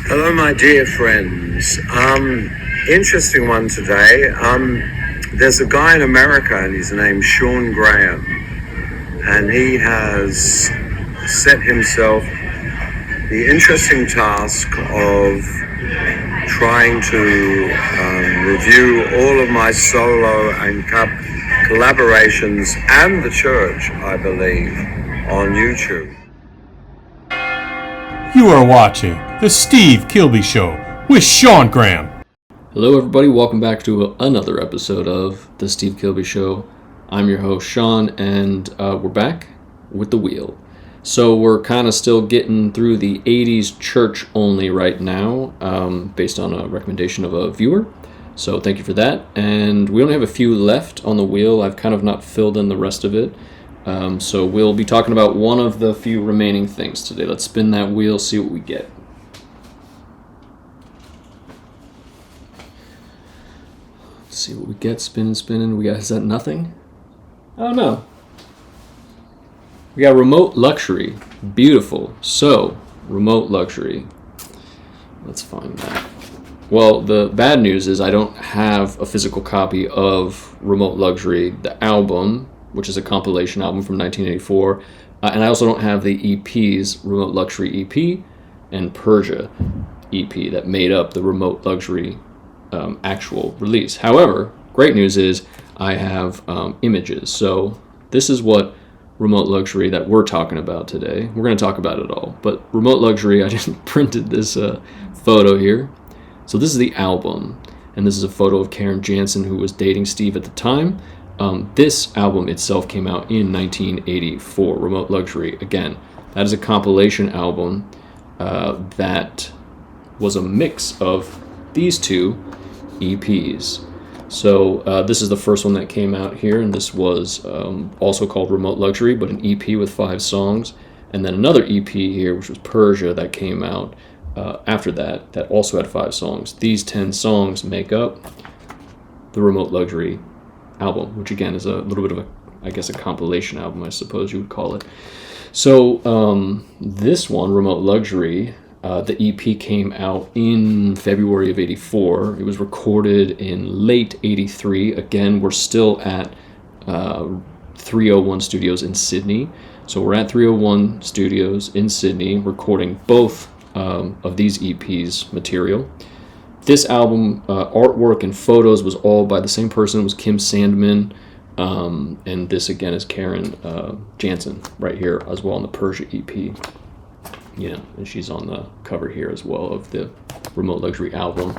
Hello, my dear friends. Interesting one today. There's a guy in America, and his name's Sean Graham, and he has set himself the interesting task of trying to review all of my solo and collaborations and the church, I believe, on YouTube. You are watching The Steve Kilbey Show with Sean Graham. Hello everybody, welcome back to another episode of The Steve Kilbey Show. I'm your host Sean, and we're back with the wheel. So we're kind of still getting through the 80s church only right now, based on a recommendation of a viewer. So thank you for that. And we only have a few left on the wheel. I've kind of not filled in the rest of it. So we'll be talking about one of the few remaining things today. Let's spin that wheel, see what we get. Let's see what we get. Spinning. We got, is that nothing? Oh no. We got remote luxury. Beautiful. So, remote luxury. Let's find that. Well, the bad news is I don't have a physical copy of Remote Luxury, the album, which is a compilation album from 1984, and I also don't have the EPs, Remote Luxury EP and Persia EP, that made up the Remote Luxury actual release. However, great news is I have images. So this is what Remote Luxury that we're talking about today. We're going to talk about it all, but Remote Luxury, I just printed this photo here. So this is the album, and this is a photo of Karen Jansen, who was dating Steve at the time. This album itself came out in 1984, Remote Luxury. Again, that is a compilation album that was a mix of these two EPs. So this is the first one that came out here, and this was also called Remote Luxury, but an EP with 5 songs. And then another EP here, which was Persia, that came out after that also had 5 songs. These 10 songs make up the Remote Luxury album, which again is a little bit of a compilation album, I suppose you would call it. So this one, Remote Luxury, the EP came out in February of 84. It was recorded in late 83. Again, we're still at 301 Studios in Sydney. So we're at 301 Studios in Sydney recording both of these EPs material. This album, artwork and photos, was all by the same person. It was Kim Sandman, and this again is Karen Jansen right here as well on the Persia EP. Yeah, and she's on the cover here as well of the Remote Luxury album.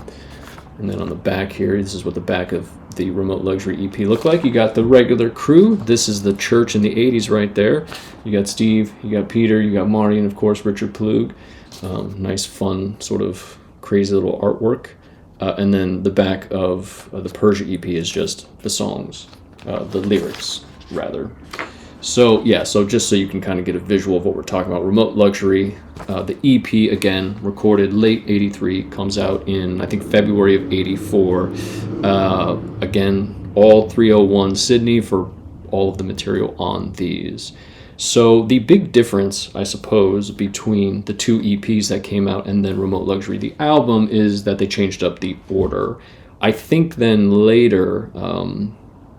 And then on the back here, this is what the back of the Remote Luxury EP looked like. You got the regular crew. This is the church in the 80s right there. You got Steve, you got Peter, you got Marty, and of course Richard Plug. Nice, fun, sort of crazy little artwork. And then the back of the Persia EP is just the songs, the lyrics, rather. So, yeah, so just so you can kind of get a visual of what we're talking about, Remote Luxury, the EP, again, recorded late 83, comes out in, I think, February of 84. Again, all 301 Sydney for all of the material on these. So the big difference, I suppose, between the two EPs that came out and then Remote Luxury, the album, is that they changed up the order. I think then later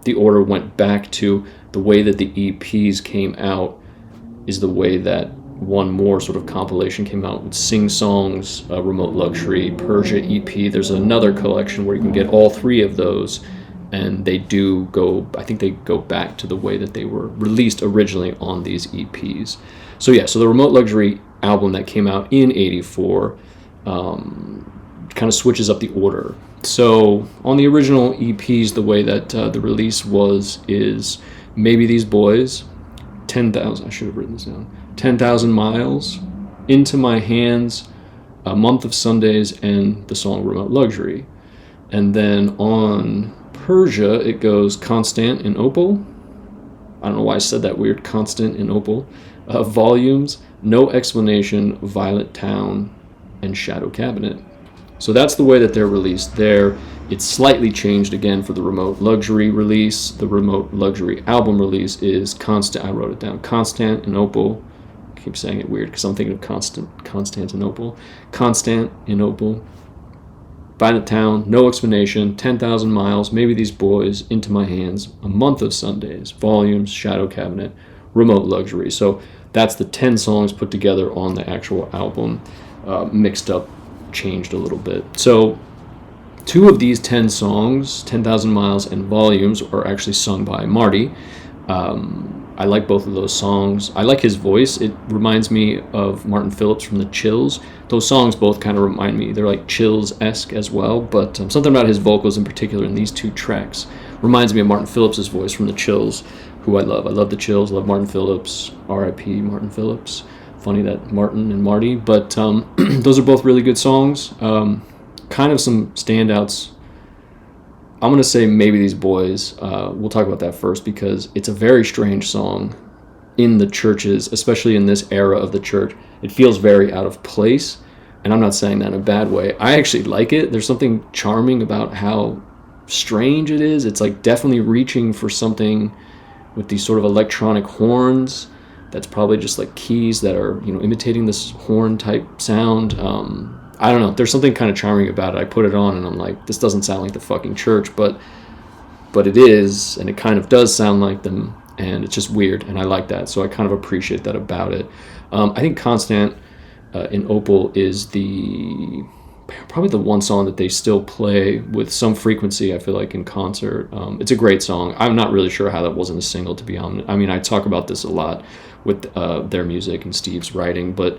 the order went back to the way that the EPs came out is the way that one more sort of compilation came out with Sing Songs, Remote Luxury, Persia EP. There's another collection where you can get all 3 of those. And they do go, I think they go back to the way that they were released originally on these EPs. So yeah, so the Remote Luxury album that came out in 84 kind of switches up the order. So on the original EPs, the way that the release is Maybe These Boys, 10,000, I should have written this down, 10,000 Miles, Into My Hands, A Month of Sundays, and the song Remote Luxury. And then on Persia, it goes Constant in Opal. I don't know why I said that weird, Constant in Opal. Volumes, No Explanation, Violet Town, and Shadow Cabinet. So that's the way that they're released there. It's slightly changed again for the Remote Luxury release. The Remote Luxury album release is Constant, I wrote it down, Constant in Opal, keep saying it weird because I'm thinking of Constantinople. Constantinople. Violent Town, No Explanation, 10,000 Miles, Maybe These Boys, Into My Hands, A Month of Sundays, Volumes, Shadow Cabinet, Remote Luxury. So that's the 10 songs put together on the actual album, mixed up, changed a little bit. So 2 of these 10 songs, 10,000 Miles and Volumes, are actually sung by Marty. I like both of those songs. I like his voice. It reminds me of Martin Phillips from the Chills. Those songs both kind of remind me. They're like Chills-esque as well, but something about his vocals in particular in these 2 tracks reminds me of Martin Phillips' voice from the Chills, who I love. I love the Chills, love Martin Phillips, R.I.P. Martin Phillips. Funny that Martin and Marty, but those are both really good songs. Kind of some standouts. I'm going to say Maybe These Boys. We'll talk about that first because it's a very strange song in the churches, especially in this era of the church. It feels very out of place, and I'm not saying that in a bad way. I actually like it. There's something charming about how strange it is. It's like definitely reaching for something with these sort of electronic horns that's probably just like keys that are, imitating this horn type sound. I don't know. There's something kind of charming about it. I put it on and I'm like, this doesn't sound like the fucking church, but it is, and it kind of does sound like them, and it's just weird, and I like that. So I kind of appreciate that about it. I think Constant in Opal is probably the one song that they still play with some frequency, I feel like, in concert. It's a great song. I'm not really sure how that wasn't a single, to be honest. I mean, I talk about this a lot with their music and Steve's writing, but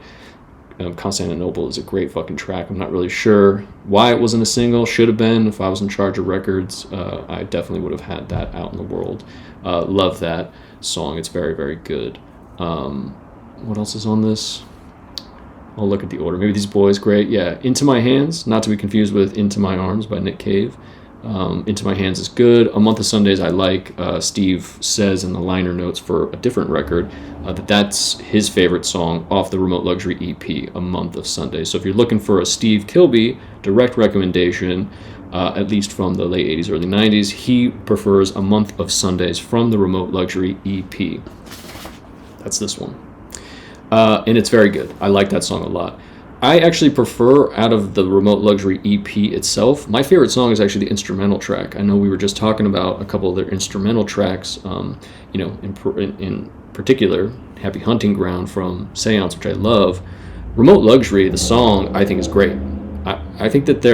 Constantinople is a great fucking track. I'm not really sure why it wasn't a single. Should have been. If I was in charge of records, I definitely would have had that out in the world. Love that song. It's very, very good. What else is on this? I'll look at the order. Maybe These Boys, great. Yeah, Into My Hands, not to be confused with Into My Arms by Nick Cave. Into My Hands is good. A Month of Sundays I like. Steve says in the liner notes for a different record that's his favorite song off the Remote Luxury EP, A Month of Sundays. So if you're looking for a Steve Kilbey direct recommendation, at least from the late 80s, early 90s, he prefers A Month of Sundays from the Remote Luxury EP. That's this one. And it's very good. I like that song a lot. I actually prefer, out of the Remote Luxury EP itself, my favorite song is actually the instrumental track. I know we were just talking about a couple of their instrumental tracks, in particular, Happy Hunting Ground from Seance, which I love. Remote Luxury, the song, I think is great. I think that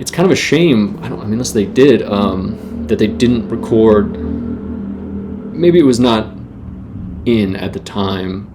it's kind of a shame, unless they did, that they didn't record, maybe it was not in at the time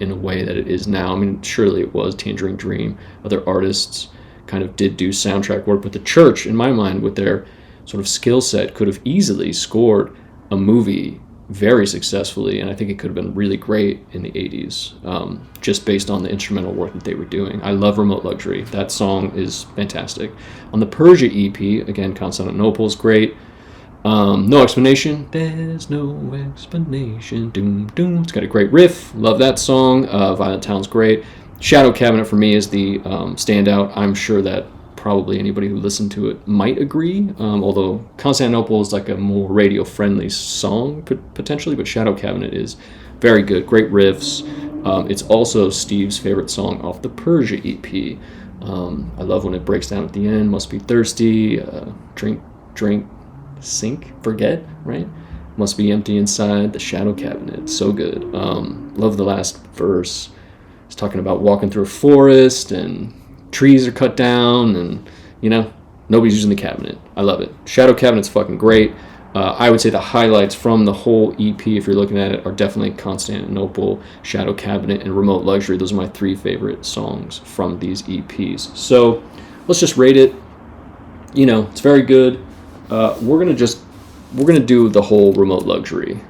in a way that it is now. I mean, surely it was. Tangerine Dream, other artists kind of did do soundtrack work, but the church, in my mind, with their sort of skill set, could have easily scored a movie very successfully, and I think it could have been really great in the 80s, just based on the instrumental work that they were doing. I love Remote Luxury. That song is fantastic. On the Persia EP, again, Constantinople is great. No Explanation. There's no explanation. Doom, doom. It's got a great riff. Love that song. Violent Town's great. Shadow Cabinet for me is the standout. I'm sure that probably anybody who listened to it might agree. Although Constantinople is like a more radio-friendly song potentially, but Shadow Cabinet is very good. Great riffs. It's also Steve's favorite song off the Persia EP. I love when it breaks down at the end. Must be thirsty. Drink. Sink, forget, right? Must be empty inside the shadow cabinet. So good. Love the last verse. It's talking about walking through a forest and trees are cut down and, nobody's using the cabinet. I love it. Shadow Cabinet's fucking great. I would say the highlights from the whole EP, if you're looking at it, are definitely Constantinople, Shadow Cabinet, and Remote Luxury. Those are my 3 favorite songs from these EPs. So let's just rate it. It's very good. We're gonna do the whole Remote Luxury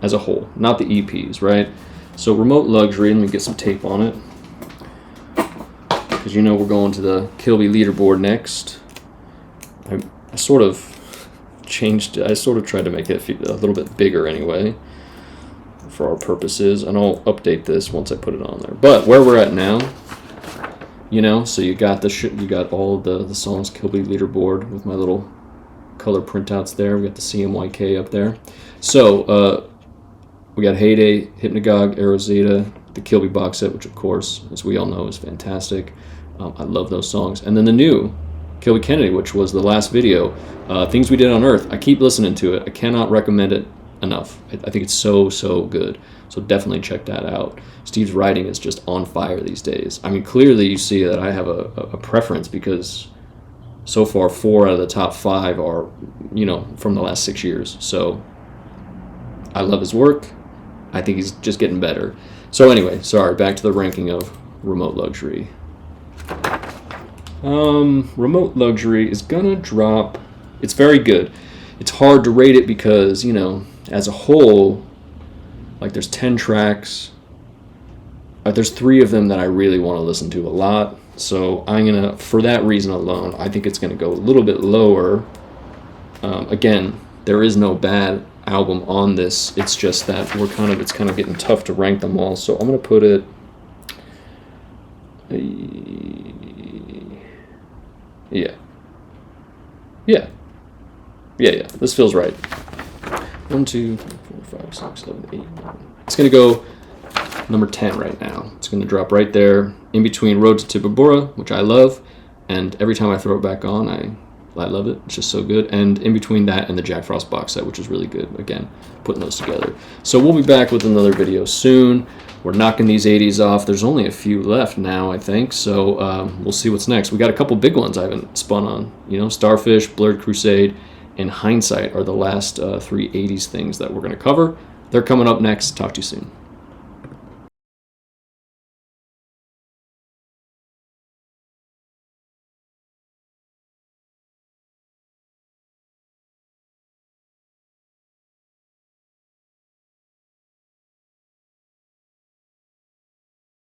as a whole, not the EPs, right? So Remote Luxury, let me get some tape on it, because we're going to the Kilbey leaderboard next. I sort of tried to make it a little bit bigger anyway, for our purposes, and I'll update this once I put it on there. But where we're at now, so you got all of the songs Kilbey leaderboard with my little color printouts there. We got the CMYK up there. So we got Heyday, Hypnagogue, Aerosata, the Kilbey box set, which of course, as we all know, is fantastic. I love those songs. And then the new Kilbey Kennedy, which was the last video, Things We Did on Earth. I keep listening to it. I cannot recommend it enough. I think it's so good. So definitely check that out. Steve's writing is just on fire these days. I mean, clearly you see that I have a preference, because so far 4 out of the top 5 are, from the last 6 years. So I love his work. I think he's just getting better. So anyway, sorry, back to the ranking of Remote Luxury. Remote Luxury is gonna drop. It's very good. It's hard to rate it because, as a whole, like, there's 10 tracks. There's 3 of them that I really want to listen to a lot. So I'm gonna, for that reason alone, I think it's gonna go a little bit lower. Again, there is no bad album on this. It's just that it's kind of getting tough to rank them all. So I'm gonna put it. Yeah. This feels right. 1, 2, 3, 4, 5, 6, 7, 8, 9. It's gonna go number 10 right now. It's gonna drop right there in between Road to Tibabura, which I love, and every time I throw it back on, I love it. It's just so good. And in between that and the Jack Frost box set, which is really good. Again, putting those together. So we'll be back with another video soon. We're knocking these 80s off. There's only a few left now, I think. So we'll see what's next. We got a couple big ones I haven't spun on. Starfish, Blurred Crusade, and Hindsight are the last 3 80s things that we're going to cover. They're coming up next. Talk to you soon.